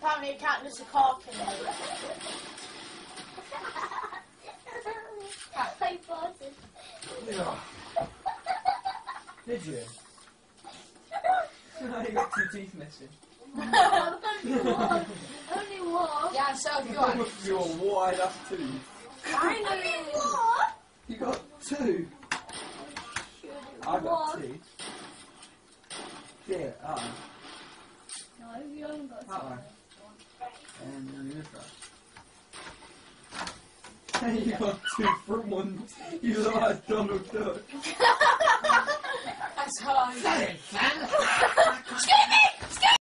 apparently a cat was a cock in it. I farted. Yeah. Did you? You got 2 teeth missing. Only one. Yeah, so do I. Your wide ass tooth. Finally. What? You got 2. I got 2. Yeah, No, you haven't got one. And then this one. You got 2 from 1. You look like Donald Duck. That's hard. Say it, son. Excuse me!